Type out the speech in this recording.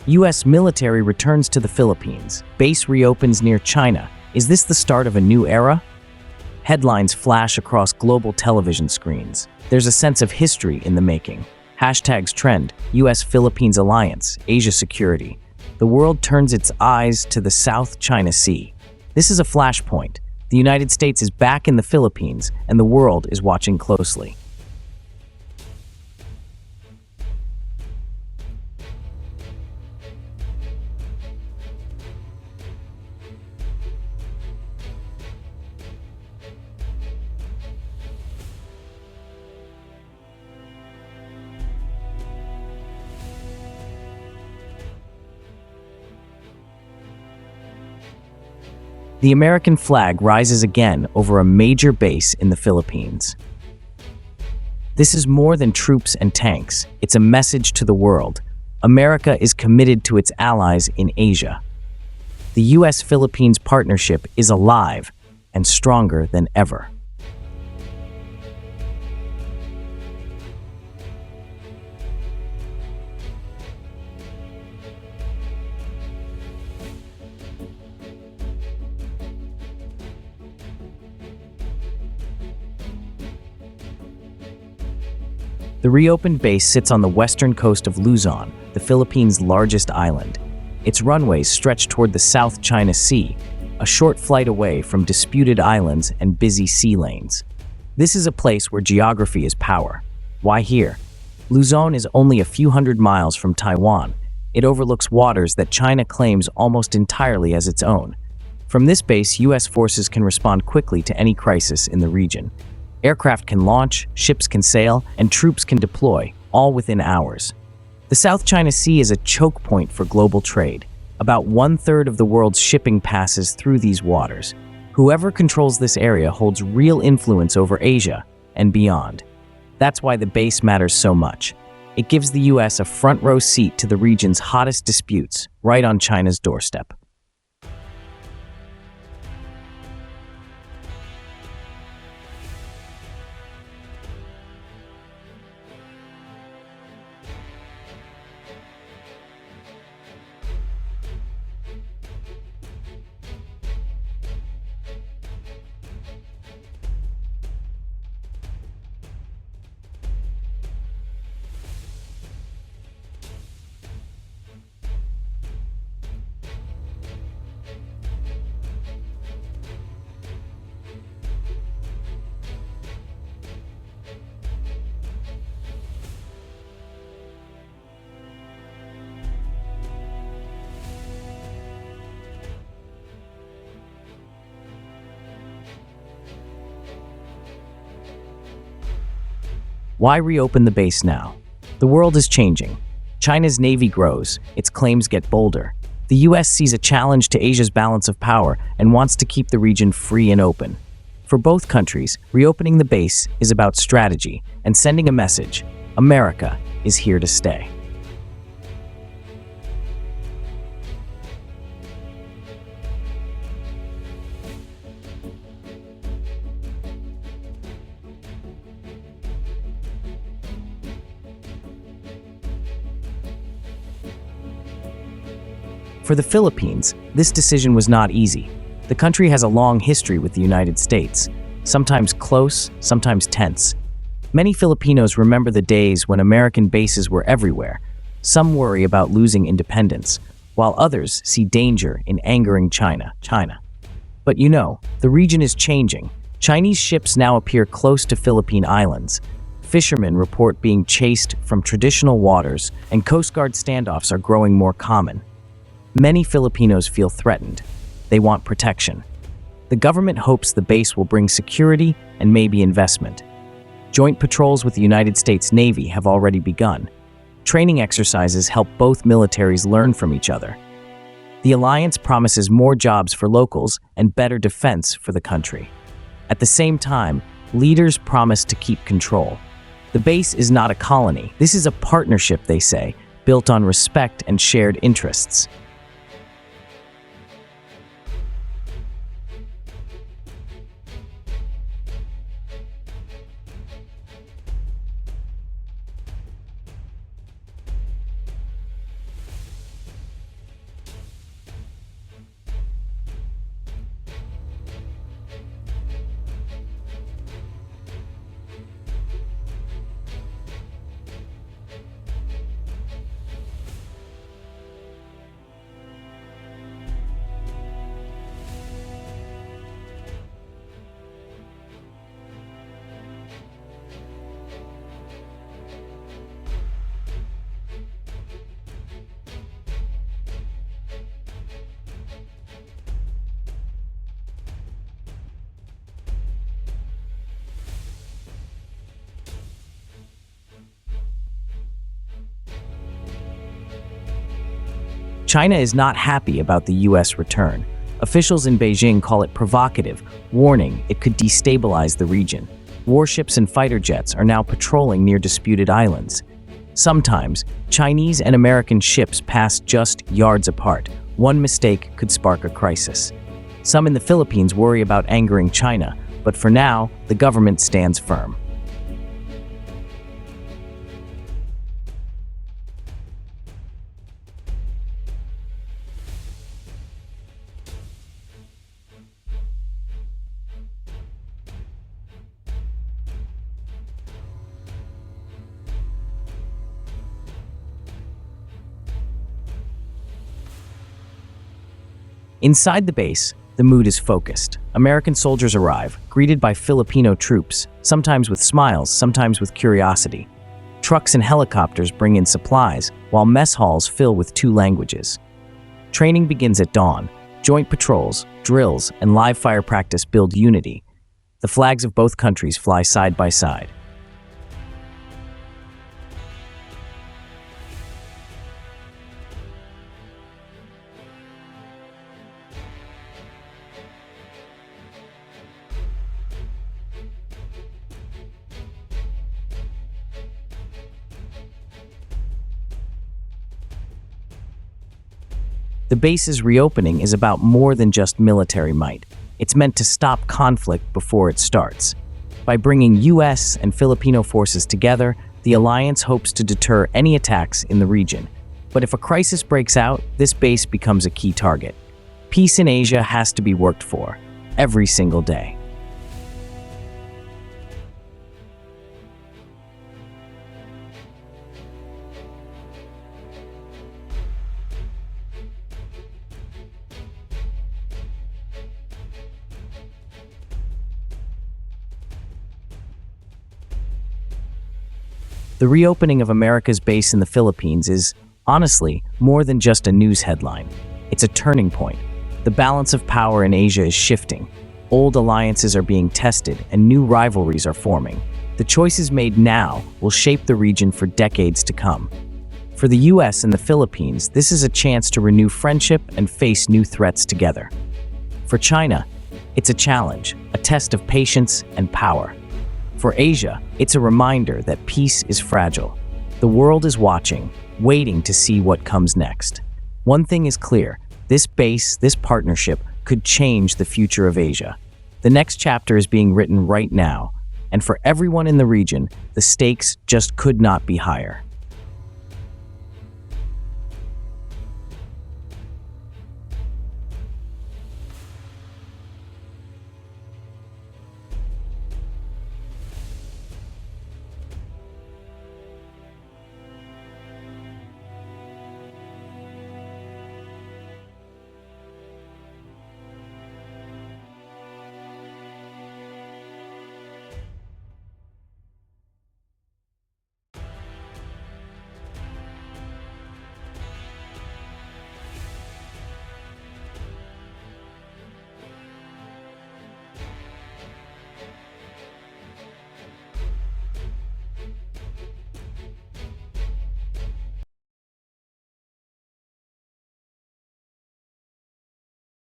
U.S. military returns to the Philippines. Base reopens near China. Is this the start of a new era? Headlines flash across global television screens. There's a sense of history in the making. Hashtags trend, U.S.-Philippines alliance, Asia security. The world turns its eyes to the South China Sea. This is a flashpoint. The United States is back in the Philippines, and the world is watching closely. The American flag rises again over a major base in the Philippines. This is more than troops and tanks. It's a message to the world. America is committed to its allies in Asia. The U.S.-Philippines partnership is alive and stronger than ever. The reopened base sits on the western coast of Luzon, the Philippines' largest island. Its runways stretch toward the South China Sea, a short flight away from disputed islands and busy sea lanes. This is a place where geography is power. Why here? Luzon is only a few hundred miles from Taiwan. It overlooks waters that China claims almost entirely as its own. From this base, U.S. forces can respond quickly to any crisis in the region. Aircraft can launch, ships can sail, and troops can deploy, all within hours. The South China Sea is a choke point for global trade. About 1/3 of the world's shipping passes through these waters. Whoever controls this area holds real influence over Asia and beyond. That's why the base matters so much. It gives the U.S. a front-row seat to the region's hottest disputes, right on China's doorstep. Why reopen the base now? The world is changing. China's navy grows, its claims get bolder. The U.S. sees a challenge to Asia's balance of power and wants to keep the region free and open. For both countries, reopening the base is about strategy and sending a message: America is here to stay. For the Philippines, this decision was not easy. The country has a long history with the United States, sometimes close, sometimes tense. Many Filipinos remember the days when American bases were everywhere. Some worry about losing independence, while others see danger in angering China. But the region is changing. Chinese ships now appear close to Philippine islands. Fishermen report being chased from traditional waters, and Coast Guard standoffs are growing more common. Many Filipinos feel threatened. They want protection. The government hopes the base will bring security and maybe investment. Joint patrols with the United States Navy have already begun. Training exercises help both militaries learn from each other. The alliance promises more jobs for locals and better defense for the country. At the same time, leaders promise to keep control. The base is not a colony. This is a partnership, they say, built on respect and shared interests. China is not happy about the U.S. return. Officials in Beijing call it provocative, warning it could destabilize the region. Warships and fighter jets are now patrolling near disputed islands. Sometimes, Chinese and American ships pass just yards apart. One mistake could spark a crisis. Some in the Philippines worry about angering China, but for now, the government stands firm. Inside the base, the mood is focused. American soldiers arrive, greeted by Filipino troops, sometimes with smiles, sometimes with curiosity. Trucks and helicopters bring in supplies, while mess halls fill with two languages. Training begins at dawn. Joint patrols, drills, and live fire practice build unity. The flags of both countries fly side by side. The base's reopening is about more than just military might. It's meant to stop conflict before it starts. By bringing U.S. and Filipino forces together, the alliance hopes to deter any attacks in the region. But if a crisis breaks out, this base becomes a key target. Peace in Asia has to be worked for, every single day. The reopening of America's base in the Philippines is, honestly, more than just a news headline. It's a turning point. The balance of power in Asia is shifting. Old alliances are being tested and new rivalries are forming. The choices made now will shape the region for decades to come. For the US and the Philippines, this is a chance to renew friendship and face new threats together. For China, it's a challenge, a test of patience and power. For Asia, it's a reminder that peace is fragile. The world is watching, waiting to see what comes next. One thing is clear, this partnership could change the future of Asia. The next chapter is being written right now, and for everyone in the region, the stakes just could not be higher.